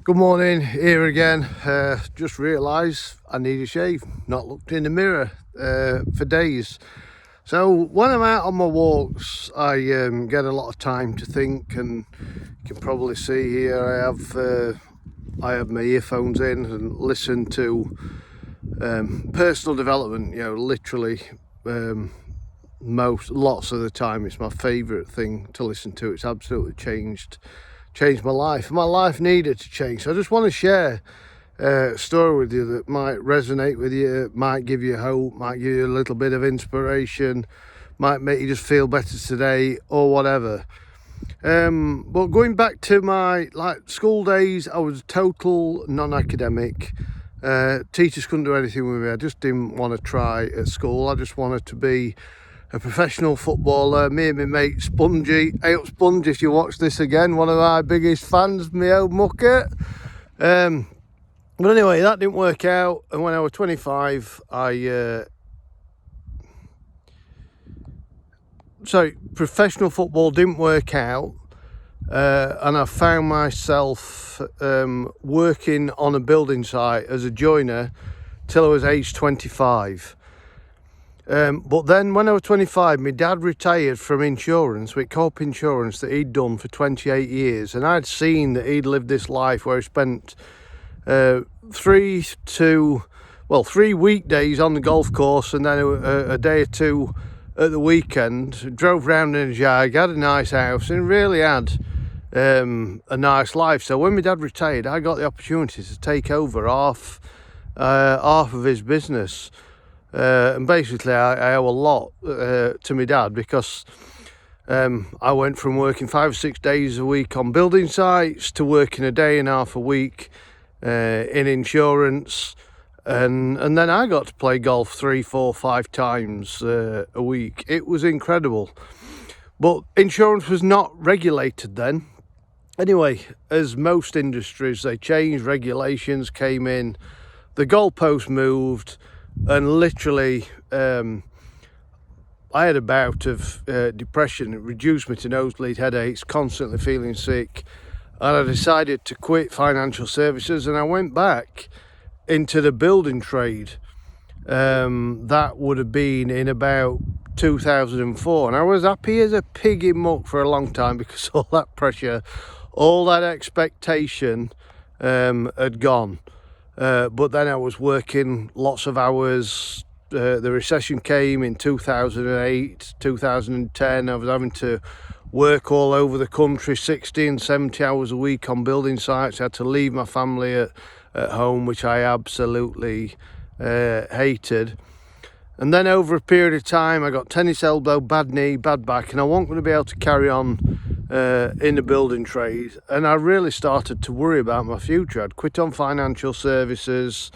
Good morning, here again. Just realised I need a shave. Not looked in the mirror for days. So when I'm out on my walks, I get a lot of time to think, and you can probably see here I have my earphones in and listen to personal development. Literally lots of the time it's my favourite thing to listen to. It's absolutely changed my life. My life needed to change. So I just want to share a story with you that might resonate with you, might give you hope, might give you a little bit of inspiration, might make you just feel better today or whatever. But going back to my school days, I was total non-academic. Teachers couldn't do anything with me. I just didn't want to try at school. I just wanted to be a professional footballer. Me and my mate Spongy, hey up Sponge if you watch this again, one of my biggest fans, me old mucket. But anyway, that didn't work out, and when I was 25 professional football didn't work out, and I found myself working on a building site as a joiner till I was age 25. But then when I was 25, my dad retired from insurance, with Co-op Insurance, that he'd done for 28 years. And I'd seen that he'd lived this life where he spent 3 weekdays on the golf course and then a day or two at the weekend, drove round in a Jag, had a nice house, and really had a nice life. So when my dad retired, I got the opportunity to take over half of his business. And basically I owe a lot to my dad, because I went from working 5 or 6 days a week on building sites to working a day and a half a week in insurance, and then I got to play golf 3, 4, 5 times a week. It was incredible, but insurance was not regulated then. Anyway, as most industries, they changed, regulations came in, the goalpost moved. And literally, I had a bout of depression. It reduced me to nosebleed headaches, constantly feeling sick. And I decided to quit financial services, and I went back into the building trade. That would have been in about 2004. And I was happy as a pig in muck for a long time, because all that pressure, all that expectation had gone. But then I was working lots of hours. The recession came in 2008, 2010. I was having to work all over the country, 60 and 70 hours a week on building sites. I had to leave my family at home, which I absolutely hated. And then over a period of time, I got tennis elbow, bad knee, bad back, and I wasn't going to be able to carry on in the building trade. And I really started to worry about my future. I'd quit on financial services.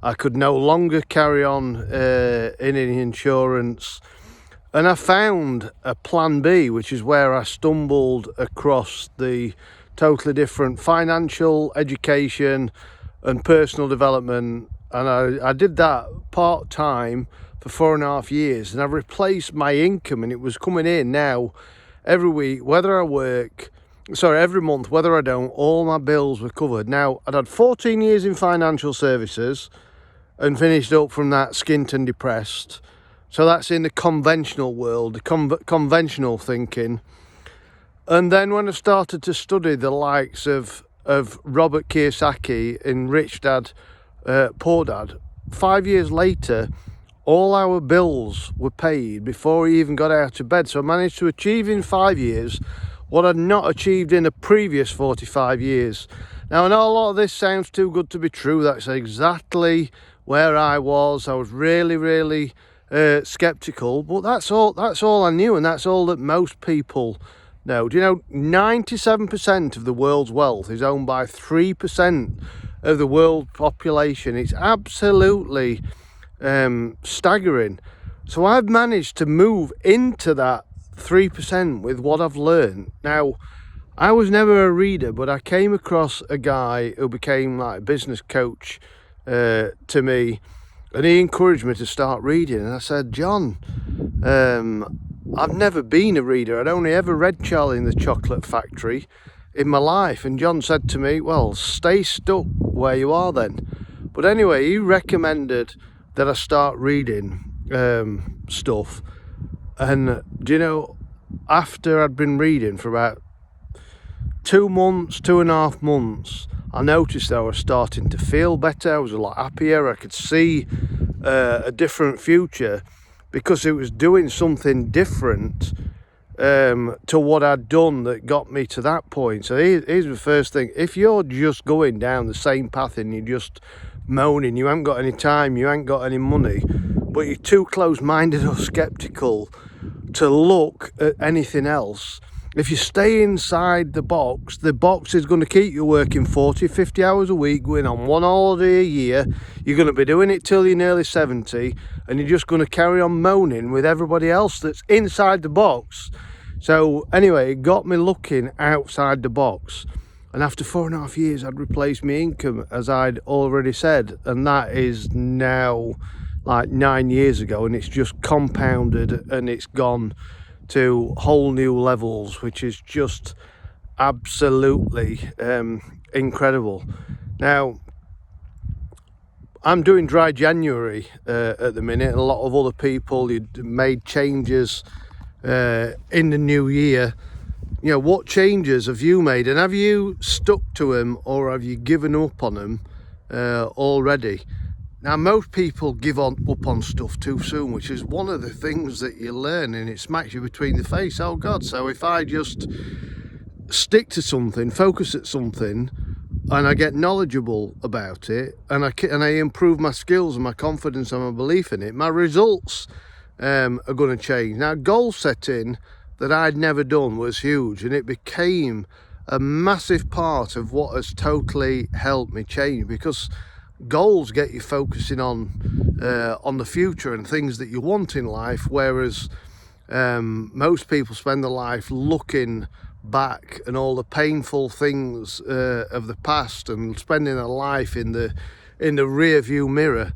I could no longer carry on in insurance. And I found a plan B, which is where I stumbled across the totally different financial education and personal development. And I did that part-time for 4.5 years, and I replaced my income, and it was coming in now every week, every month, whether I don't, all my bills were covered. Now, I'd had 14 years in financial services and finished up from that skint and depressed. So that's in the conventional world, the conventional thinking. And then when I started to study the likes of Robert Kiyosaki in Rich Dad, Poor Dad, 5 years later, all our bills were paid before we even got out of bed. So I managed to achieve in 5 years what I'd not achieved in the previous 45 years. Now, I know a lot of this sounds too good to be true. That's exactly where I was. I was really, really skeptical, but that's all I knew, and that's all that most people know. Do you know 97% of the world's wealth is owned by 3% of the world population? It's absolutely staggering. So I've managed to move into that 3% with what I've learned. Now, I was never a reader, but I came across a guy who became like a business coach to me, and he encouraged me to start reading. And I said, John, I've never been a reader. I'd only ever read Charlie and the Chocolate Factory. in my life. And John said to me, well, stay stuck where you are then. But anyway, he recommended that I start reading stuff. And do you know, after I'd been reading for about 2.5 months, I noticed that I was starting to feel better. I was a lot happier. I could see a different future because it was doing something different to what I'd done that got me to that point. So here's the first thing. If you're just going down the same path and you're just moaning, you haven't got any time, you ain't got any money, but you're too close-minded or skeptical to look at anything else, if you stay inside the box is going to keep you working 40, 50 hours a week, going on one holiday a year. You're going to be doing it till you're nearly 70, and you're just going to carry on moaning with everybody else that's inside the box. So anyway, it got me looking outside the box. And after 4.5 years, I'd replaced my income, as I'd already said. And that is now like 9 years ago, and it's just compounded and it's gone to whole new levels, which is just absolutely incredible. Now, I'm doing dry January at the minute. A lot of other people made changes in the new year. You know, what changes have you made, and have you stuck to them, or have you given up on them already? Now, most people give up on stuff too soon, which is one of the things that you learn, and it smacks you between the face. Oh God, so if I just stick to something, focus at something, and I get knowledgeable about it, and I improve my skills and my confidence and my belief in it, my results are going to change. Now, goal setting that I'd never done was huge, and it became a massive part of what has totally helped me change, because goals get you focusing on the future and things that you want in life, whereas most people spend their life looking back and all the painful things of the past, and spending their life in the rear view mirror.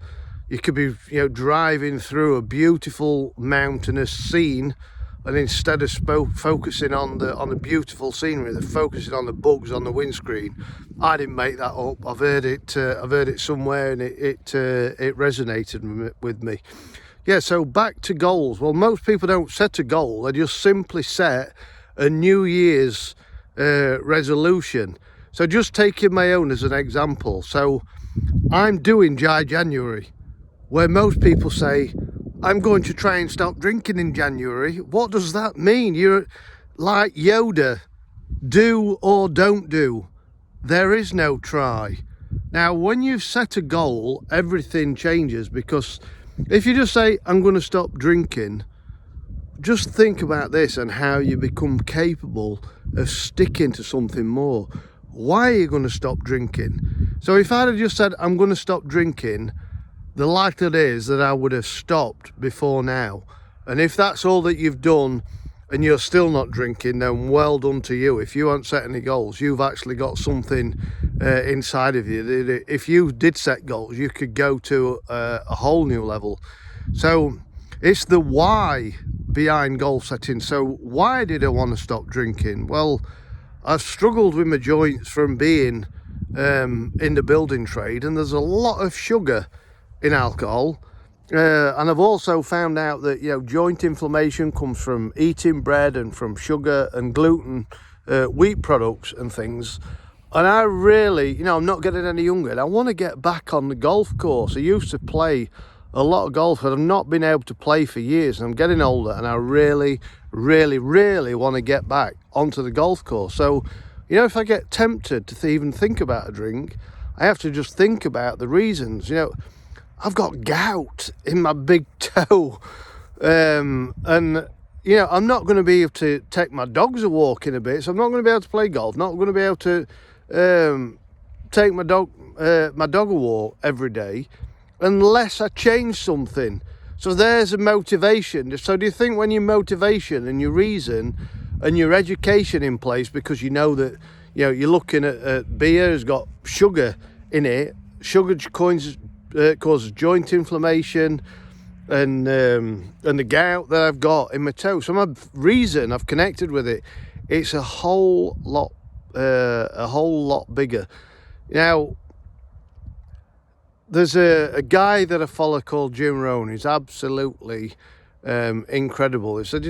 You could be, driving through a beautiful mountainous scene, and instead of focusing on the beautiful scenery, they're focusing on the bugs on the windscreen. I didn't make that up. I've heard it somewhere, and it resonated with me. Yeah. So back to goals. Well, most people don't set a goal. They just simply set a New Year's resolution. So just taking my own as an example. So I'm doing dry January, where most people say, I'm going to try and stop drinking in January. What does that mean? You're like Yoda, do or don't do. There is no try. Now, when you've set a goal, everything changes, because if you just say, I'm going to stop drinking, just think about this and how you become capable of sticking to something more. Why are you going to stop drinking? So if I'd have just said, I'm going to stop drinking, the likelihood is that I would have stopped before now. And if that's all that you've done and you're still not drinking, then well done to you. If you haven't set any goals, you've actually got something inside of you. If you did set goals, you could go to a whole new level. So it's the why behind goal setting. So why did I want to stop drinking? Well, I've struggled with my joints from being in the building trade, and there's a lot of sugar in alcohol, and I've also found out that joint inflammation comes from eating bread and from sugar and gluten, wheat products and things. And I really, I'm not getting any younger, and I want to get back on the golf course. I used to play a lot of golf, but I've not been able to play for years, and I'm getting older, and I really, really, really want to get back onto the golf course. So, if I get tempted to even think about a drink, I have to just think about the reasons. I've got gout in my big toe, and I'm not going to be able to take my dogs a walk in a bit, so I'm not going to be able to play golf, not going to be able to take my dog a walk every day unless I change something. So there's a motivation. So do you think when your motivation and your reason and your education in place, because you know that you're looking at beer has got sugar in it, sugar causes joint inflammation and the gout that I've got in my toe. So my reason I've connected with it, it's a whole lot a whole lot bigger. Now, there's a guy that I follow called Jim Rohn. He's absolutely incredible. He said,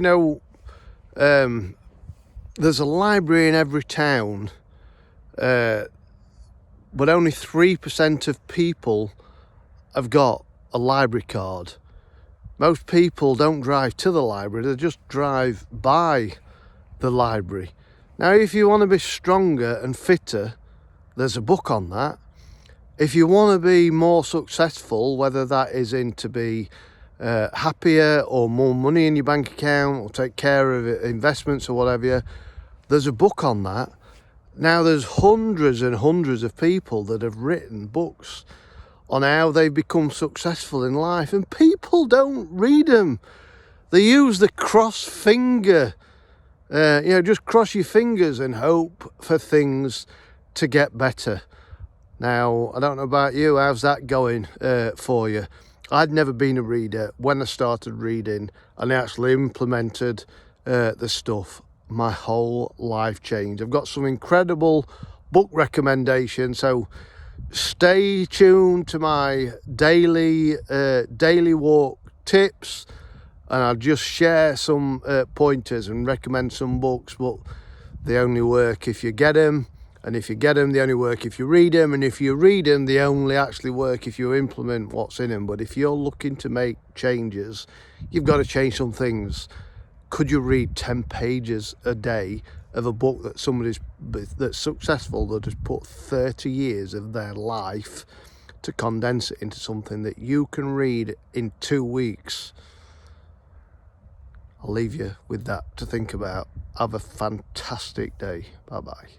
there's a library in every town, but only 3% of people have got a library card. Most people don't drive to the library, they just drive by the library. Now, if you want to be stronger and fitter, there's a book on that. If you want to be more successful, whether that is in to be happier or more money in your bank account or take care of investments or whatever, there's a book on that. Now, there's hundreds and hundreds of people that have written books on how they've become successful in life, and people don't read them. They use the cross finger, just cross your fingers and hope for things to get better. Now, I don't know about you, how's that going for you? I'd never been a reader. When I started reading and I actually implemented the stuff, my whole life changed. I've got some incredible book recommendations, so stay tuned to my daily walk tips, and I'll just share some pointers and recommend some books, but they only work if you get them. And if you get them, they only work if you read them. And if you read them, they only actually work if you implement what's in them. But if you're looking to make changes, you've got to change some things. Could you read 10 pages a day of a book that somebody's that's successful, that has put 30 years of their life to condense it into something that you can read in 2 weeks? I'll leave you with that to think about. Have a fantastic day. Bye-bye.